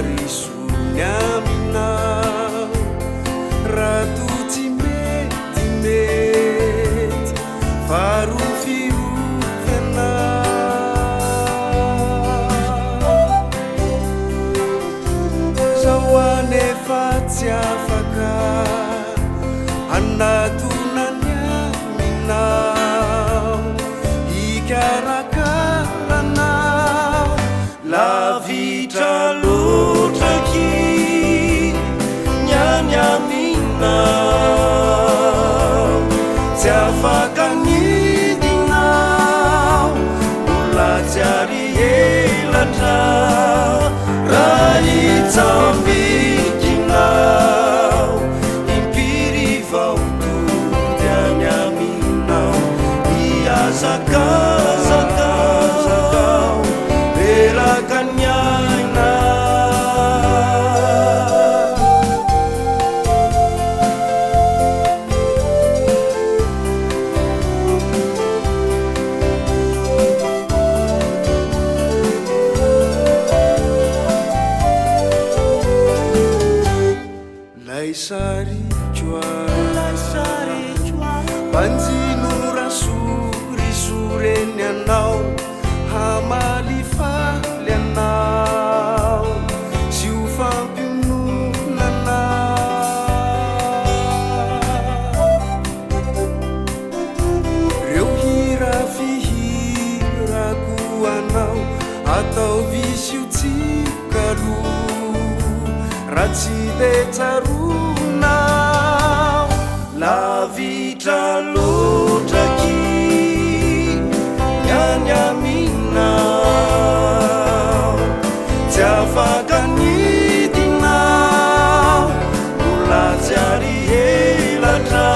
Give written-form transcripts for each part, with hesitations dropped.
risonya aminao ratu tsy metimety faro fiovana zao anefa tsy afaka anatonany aminao ikarakarana lavitra lotraky nyany aminao tsy afaka nidinao mbola tsy ary elatra raha itsambikinao impiry vaotody any aminao iazakazakazakao eraka ny aina laisarichwa banjino rasurisureny anao hamalifaly anao sy ho fampiononana reo hira fihirako anao atao visy tsikalo raha tsy de tsaronao lavitra lotraky nyany aminao tsy afaka nidinao mbola tsy ary elatra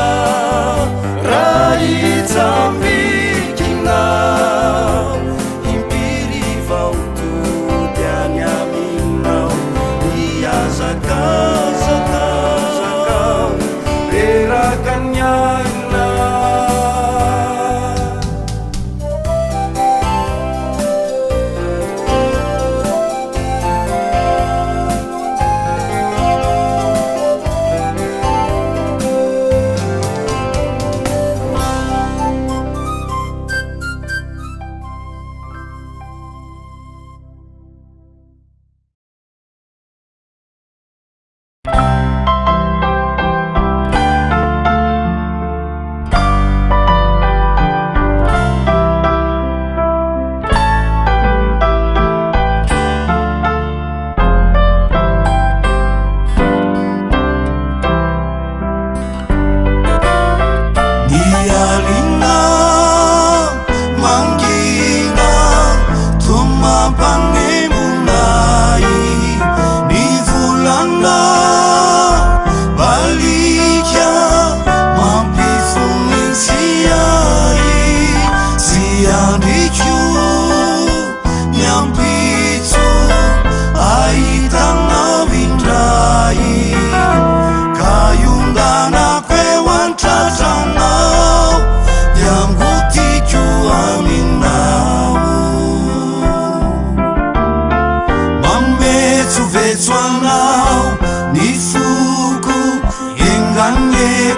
raha itsambikinao impiry vaotody any aminao iazakazakazakao reraka ny aina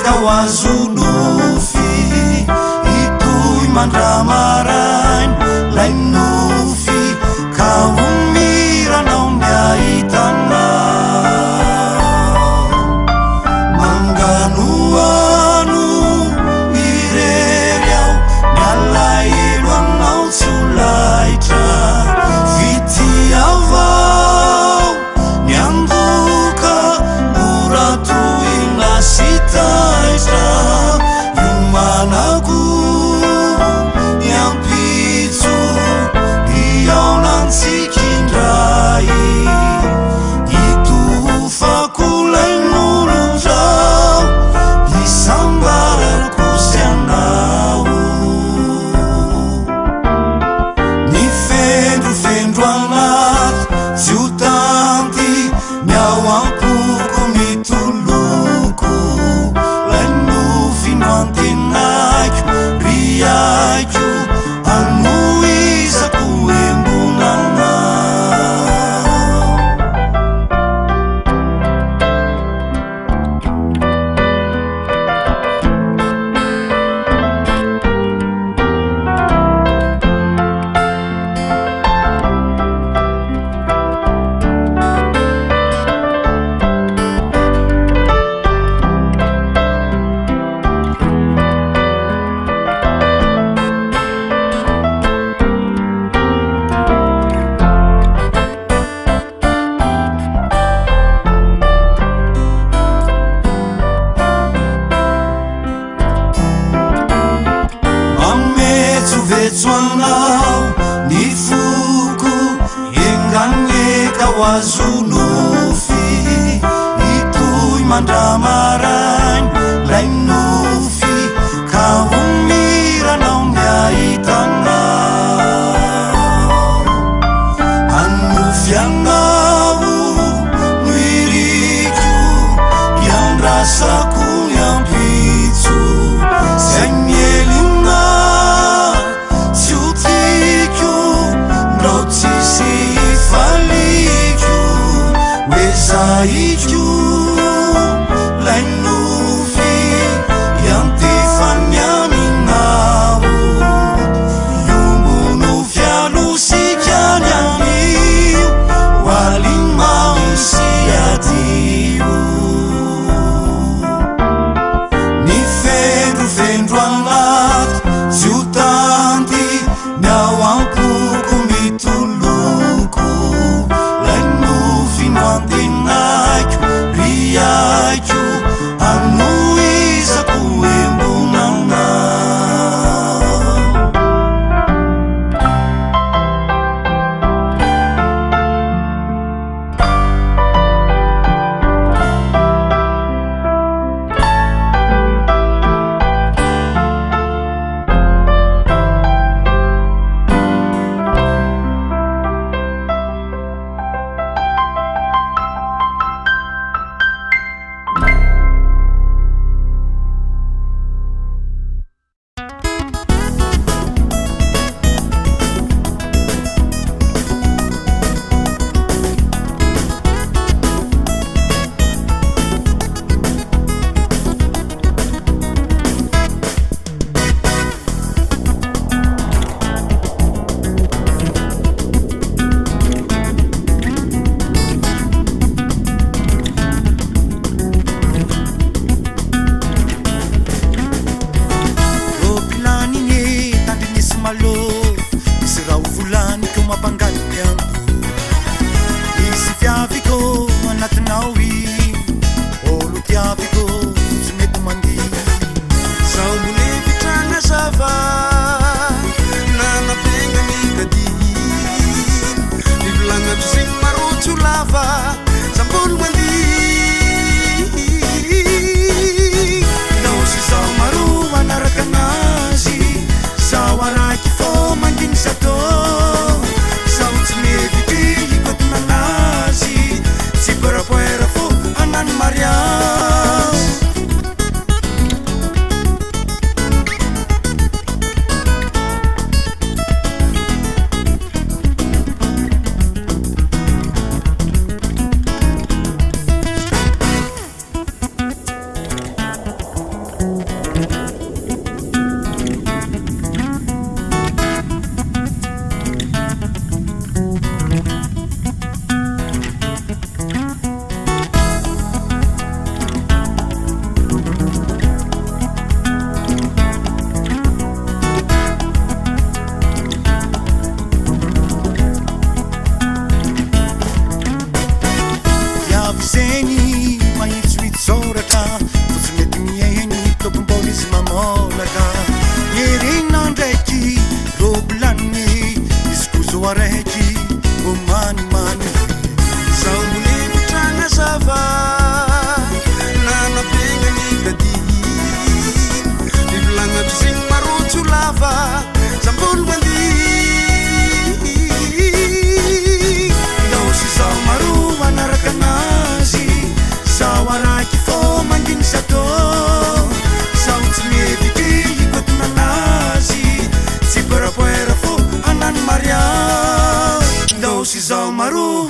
kawazunufi itui mandramarain lain nufi kaumira naumya itana manganuanu ireriau nyalailuan nau sulaitra viti avau nyambuka buratu inasita yumanaku etsoanao ny foko enganeka ho azonofy itoy mandramarainy lay nofy ka homiranao miahitanao anofianao no iriko iandrasako ny ampitso zay mielina tsy ho tiko ndao tsisy faliko hoe zaiko lay nofy iantefany aminao lombono fialosikany amio hoalimao sy adio ny fendrofendro anaty tsy ho tanty miao ampoko mitoloko lay nofy no antenaiko riaiko anoizako embonanao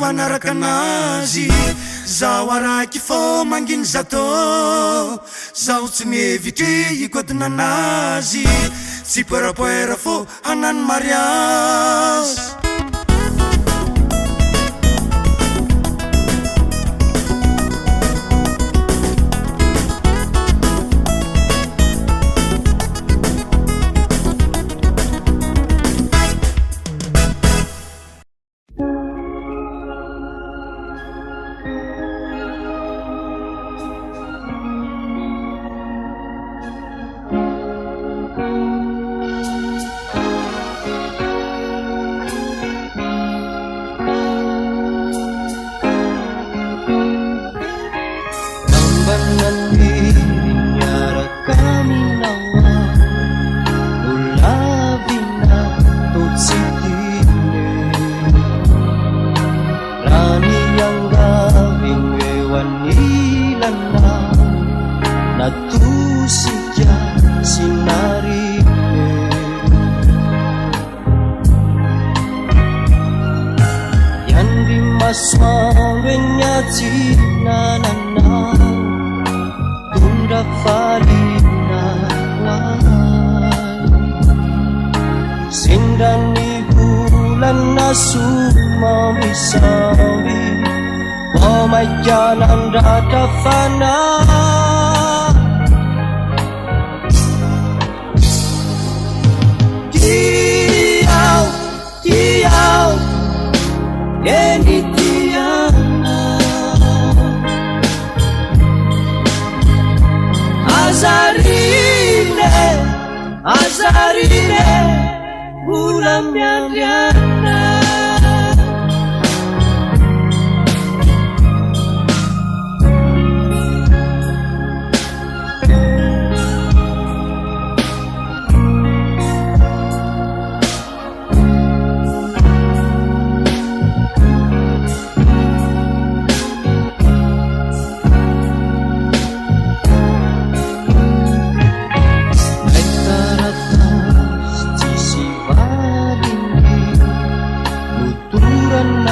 Manaracanazi, Zawaraki fo mangin zato, Zauts me viti nazi, Sipara poera fo anan marias. bulanna natusika sinarine yang dimaswawenya cinanana tunda falina sindani bulan nasuma misawi pemajanan data fana Tiau, tiau, yeni tiana Azarine, azarine bulan miandiana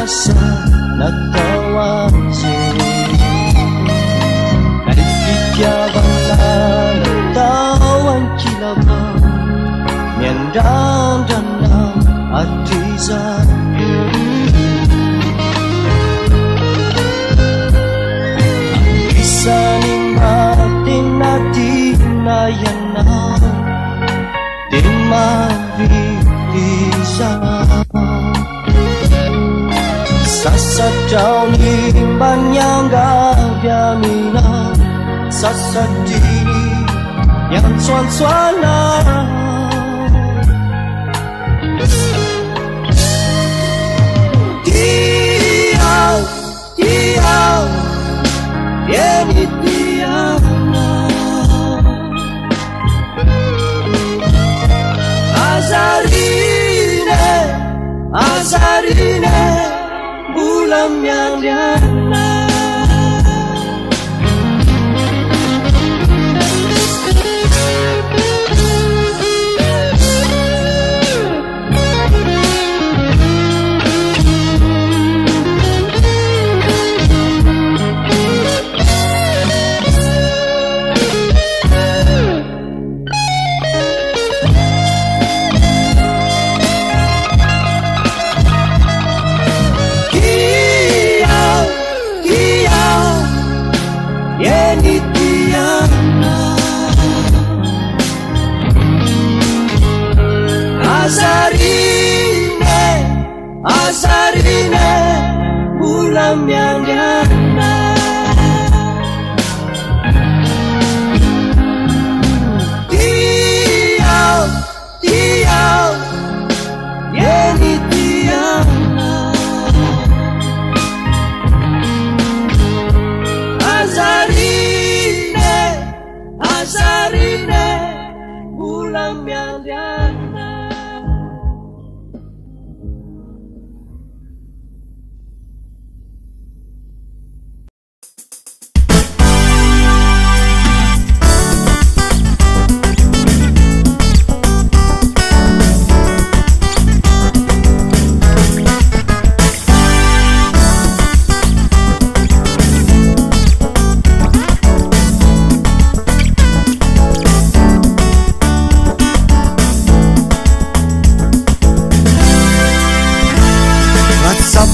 nasa natawaje Naikikyabang na natawan kilabang Nyandandan ng atiza Ang isa ni natin natinayan na Di mabilisa Sasadau ni banyangga biamina Sasadini yang suan-suana Tiau, tiau, yeni tiana Azarine, azarine bulan yang diana Azarine, azarine bulan yang diana Tiau, tiau, yeni tiana Azarine, azarine bulan yang diana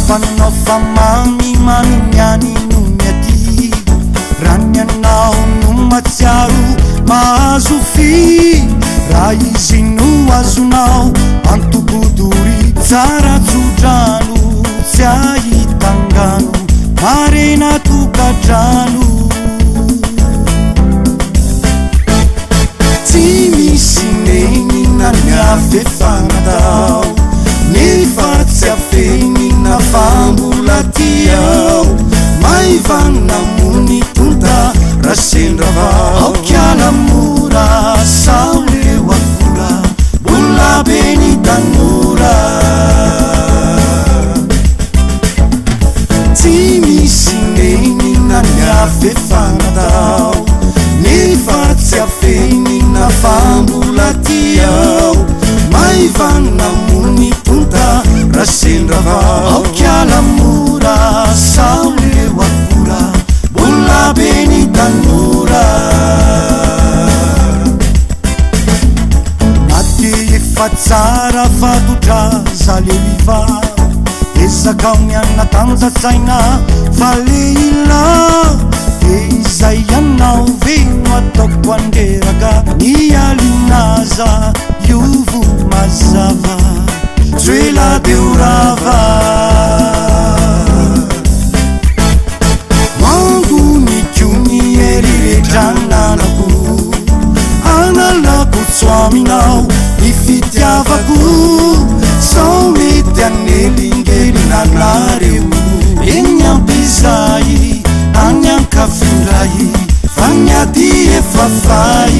Panova mami maninyani nunyati Ranyanao numatsiaro mahazofi Raha izy no azonao antobodory tsara tsodrano Tsy ahitangano marena tokadrano Tsy misy nenina ny afefanatao Nefa tsy afenina fambola tiao Maivana moni tonta rasendra vao Aokiala mora sao leo akora Bola be ny tanora Tsy misy nenina ny fefanaao nefa tsy afenina fambolatiao maivana mony tonta rasendravao aokialamora saoleo akora bola beny tanora nate efa tsara fatotraza leliva ezaka mianna tanjatsaina fa leila de izay ianao veno ataoko andreraka nialinaza iovo mazava tsoela deorava mango mikony eriretrananako analako tsoaminao ny fitiavako sao mety anelingelinanareo eny ampizay anyankafindray fagnaty efafay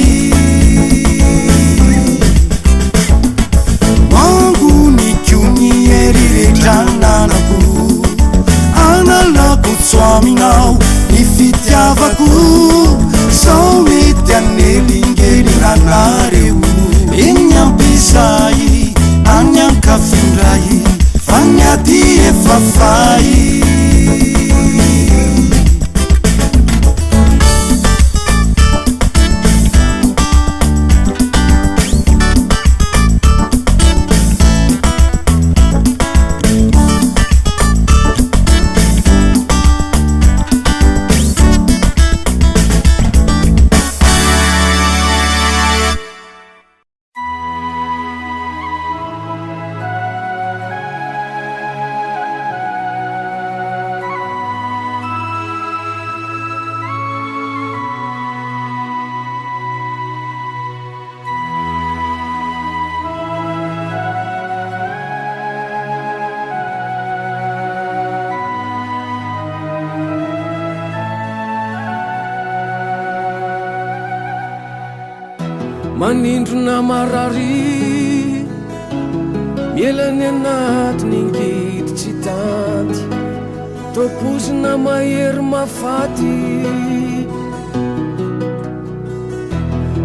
mango nikony eriretrananako analako tsoaminao ny fitiavako sao mety anelingelinanareo eny ampizay anyankafindray fagnaty efafay manindrona marary mielany anaty ningity tsy tanty topozina mahery mafaty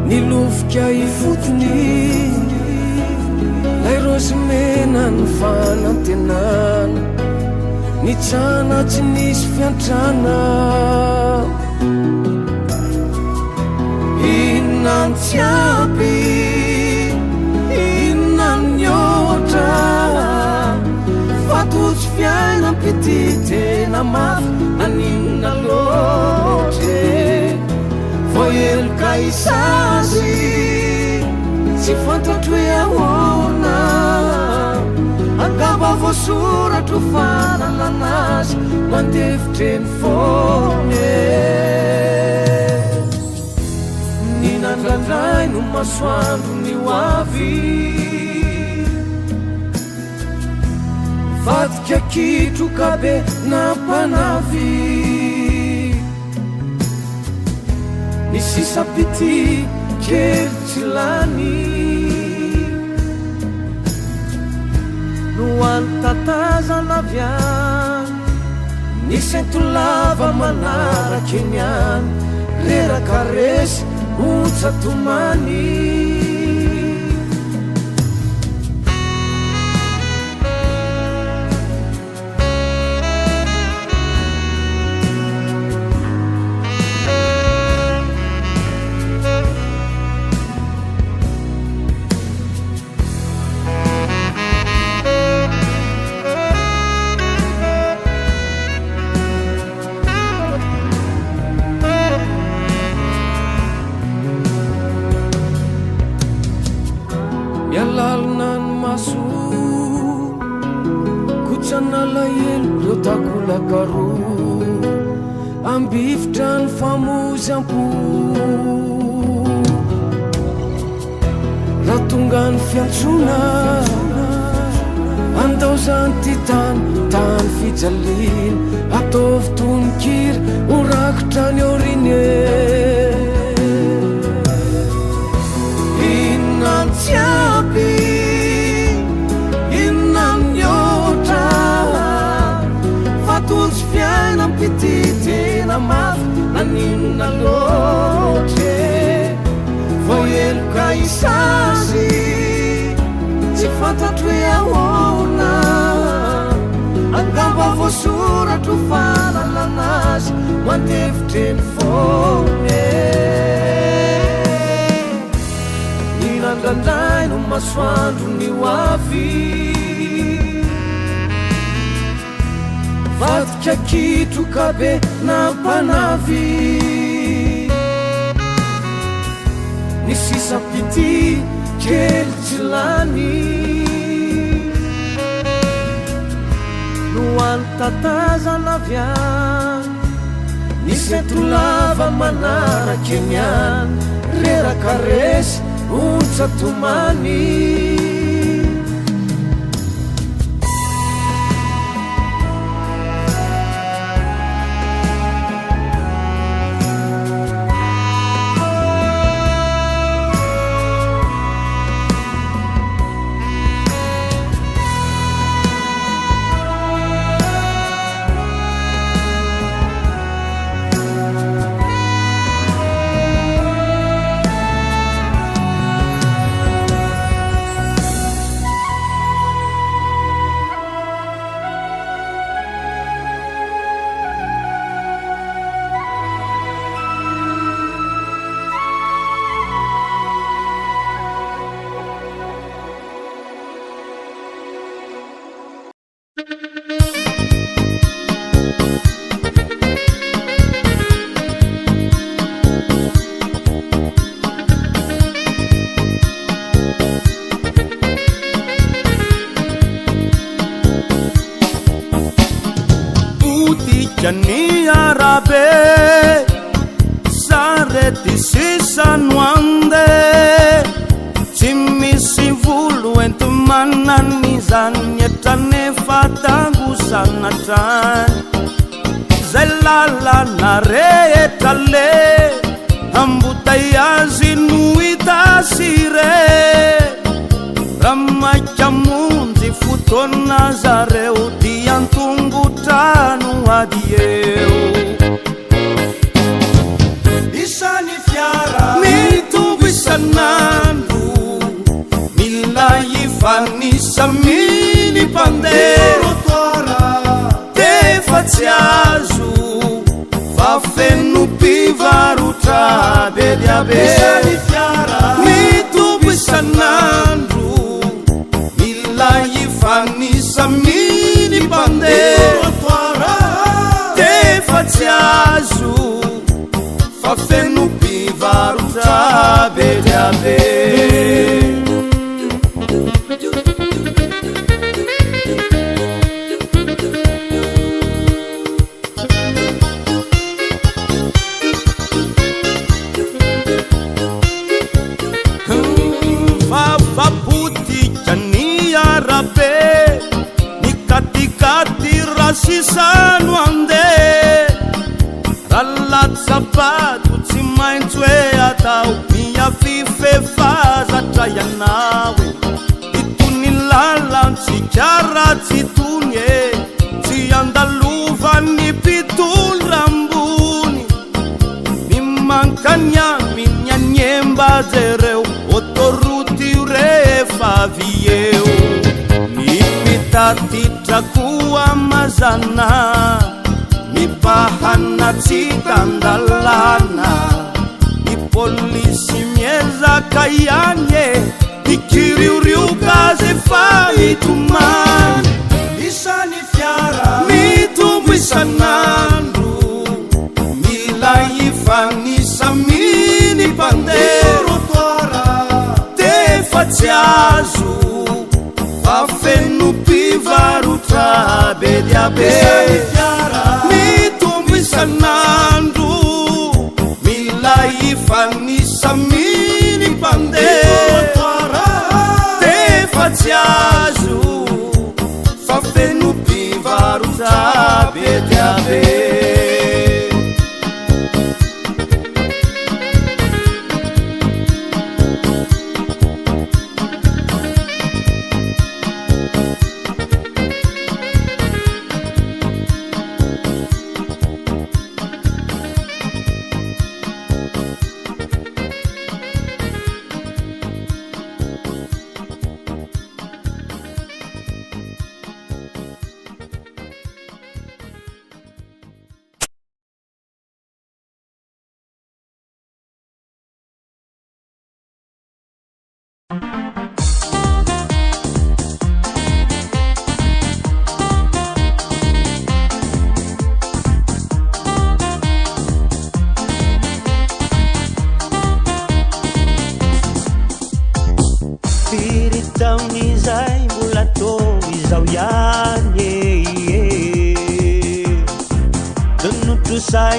nilofika ifotony lay rozy mena ny fanantenana nitrana tsy nisy fiantrana inantsiaby inanyotra fatotsy fiainampity tena mafy naninona lotre voeloka isazy tsy fantatro hoe ahoana angamba voasoratro fanananazy mandevitreny fone ninandrandray no masoandro ny hoavy vadika kitroka be nampanavy ny sisapity kely tsy lany no any tatazanavyany ny sentolava manaraky eny any rerakaresy utsatumani yalalnan masu kuchanalayel yotakulakaru ambifitran famuzampu ratungan fiantsona andaozanty tan fijalin ataovy tononkir orakitrany orine inantsiaby inanyotra fatotsy fiainampity tena mafy voasoratro falalanazy mantevitreny fone ninandrandray no masoandro ny oavy vadika kitroka be nampanavy ny sisapity kely tsy lany no antatazana avy any nisy atolava manaraka eny any reraka resy ontsatomany Jani arabe sareti sisano ande tsy misy volo entomanany zany etrane fatangosana trany zay lalana rehetra le ambotay azy no hitasire ramaika monjy fotoana zareo diantongotrano adieu isany fiara mitombo isanandro mila ifanisa miny mpandeha tefa tsy azo fa feno mpivarotra be dia be isany fiara mitombo isanandro mila ifanisa miny mpandeha tefa tsy azo fa feno mpivarotra be dia be sisano ande ralat sapato tsy maintsy hoe atao miafifefazatra ianawe itony lalantsika ratsy tony e tsy andalovan'ny mpitondra ambony mimankany aminy anyemba jereo autoroute rehefa avieo tatitra koa mazana mipahana tsikandalana ny polisy miezaka ihanye ikiriorioka ze fahitomany isany fiara mitombo isanandro mila ifanisa miny mpandeha tefa tsy azo fa feno mpivarotra be dia be mitombo isanandro mila ifanisa miny mpandeha tefa tsy azo fa feno mpivarotra be dia be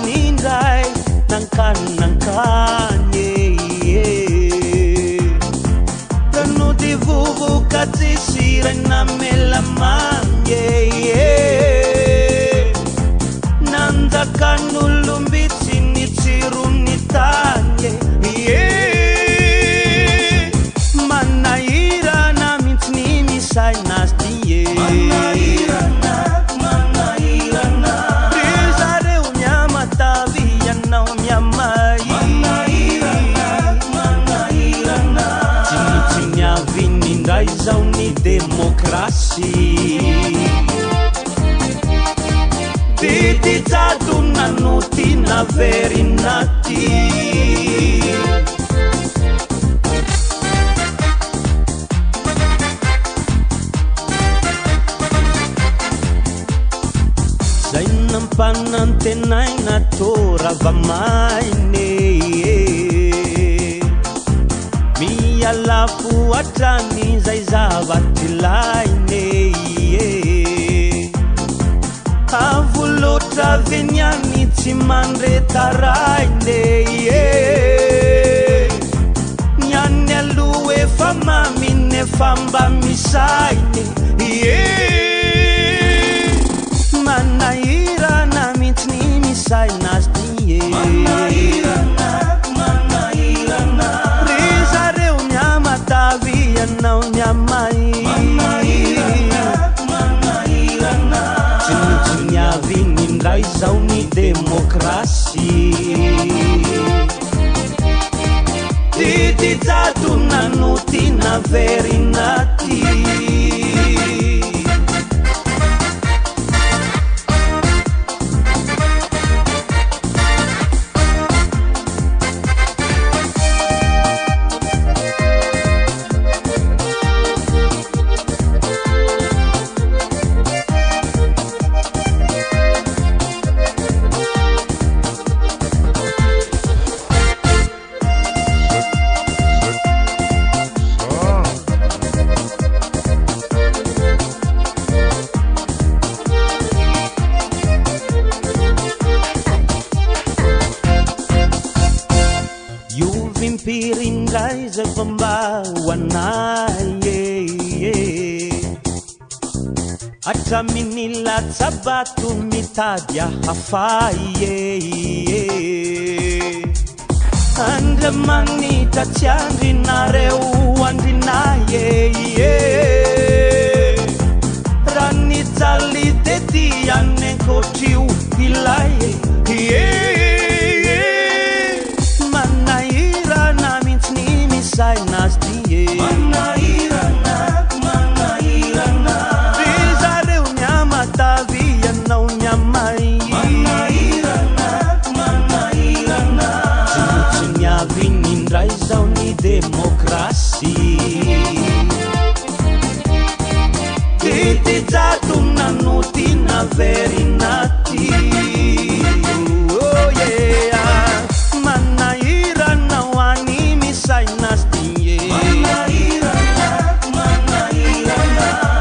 nindray nankaninankanye tanody vovoka tsisy namela mange nanjakan'olombitsy ny tsirony tanye manahirana mihitsy ny misainazy ty ry zareo miamatavy ianao miamay tsy miaviny indray zao ny demokrasy ty jado nanoti naverinati zay nampanantenay natorava-maine mialafo atrany zay zavatylaine avolotra veniany tsy mandretaraine nyany aloha efa maminy efa mba misaine manahirana mihitsy ny misainazy ty ry zareo miamatavy ianao miamay tsy miaviny indray zao ny demokrasy ty jado nanoti naverinati impirindray zay fa mba hoanay atramin'ny latsabato mitady hafay andriamanitra tsy andrinareo andrinay raha nijaly tety anekotrio ilay manahirana mihitsy ny misainazy ty ry zareo miamatavy ianao miamay tsy miaviny indray zao ny demokrasy ty jado nanoti naverinati manahirana ho any misainazy ty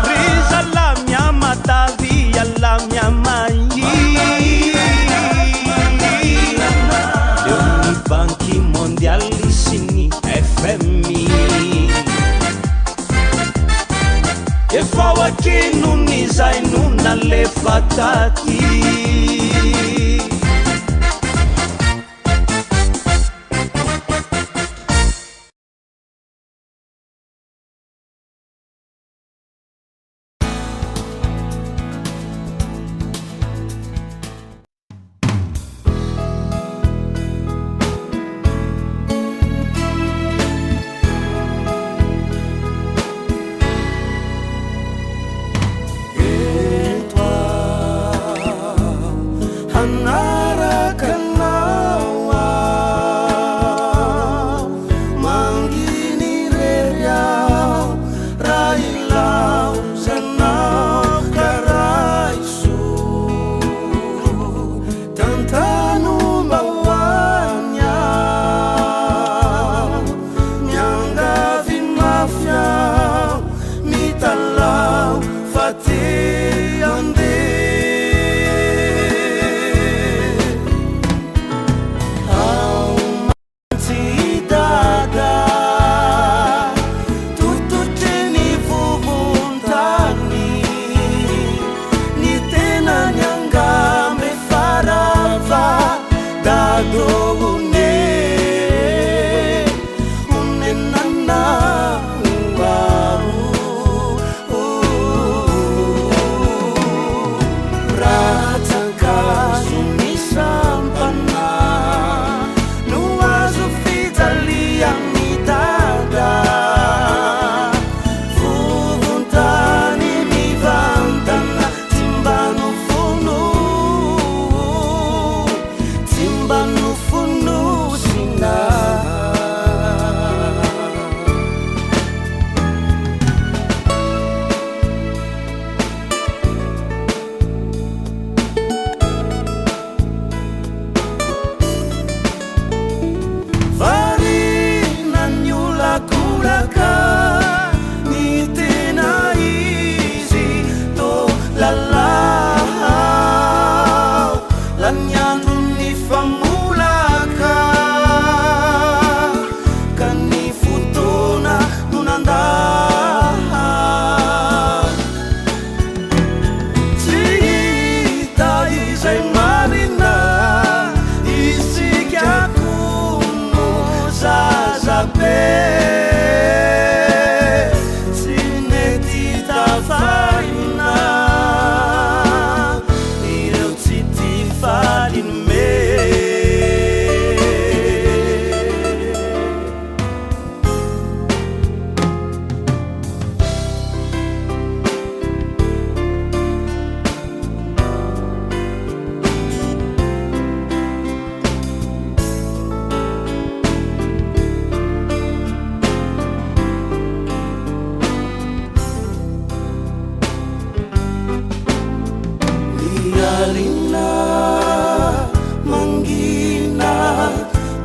ry zala miamatavy ala miamay eo ny banky mondialy sy ny FMI efa oatrino ny zay no nalefa taty Et toi doune unenana umbaru rataka sumisampana nuazo fitalia midada vuvuntani mivantana timbano funu sina farina nyulakulaka ni tena izy to lalau lanyandro ny famolaka ka ny fotoana no nandaha tsy hita izay marina isika kono zazabe tsy mety tafarina ireo tsy tifaliny me Alina mangina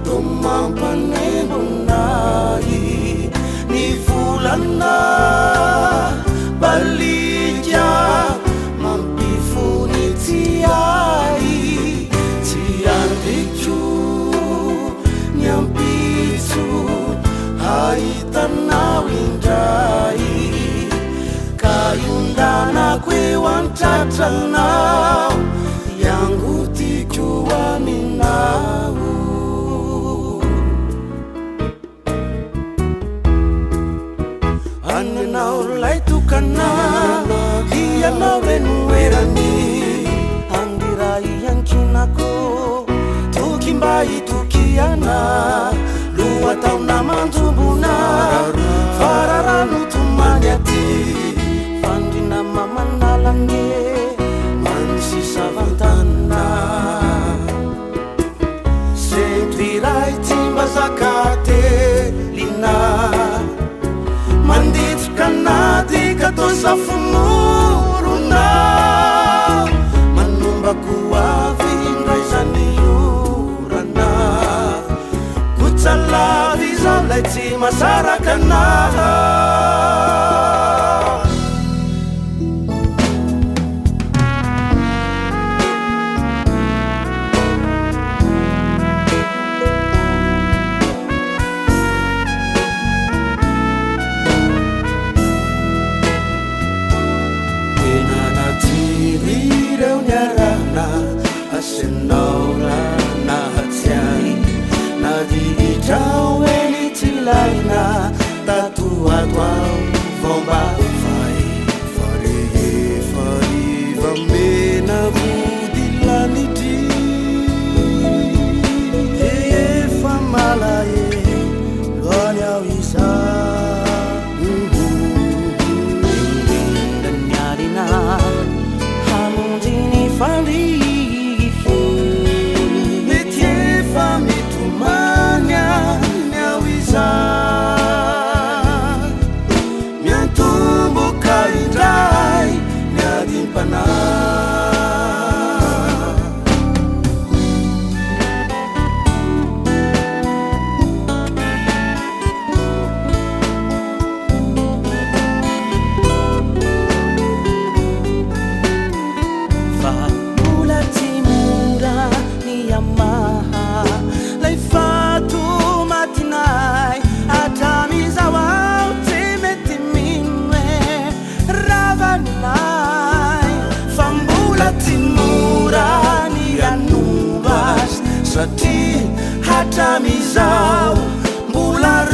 tumampanebunai ni fulana balija mampifuni tiai tiandicu nyampisu haitanawindai kayundana kwewan chatranau yangu tijuaninau anenau laitukana iyanau renuerani angirai yankinako tukimbai tukiana lua tauna mantumbuna fararanu tumanyati pandina mamanalange mansi savantana sentirai timba zakate lina manditsukanaty katosafunuruna manombaku avy indray zany orana kutsalavy zao lay tsy masaraka anaha Asinaura nahatsiai nadiitrao eny tsy laina tatuatoao fomba fay fa rehefa iva mena vody lanitry efa malae loany ao isa indaniarina hamonjiny fandry hatamizao mbola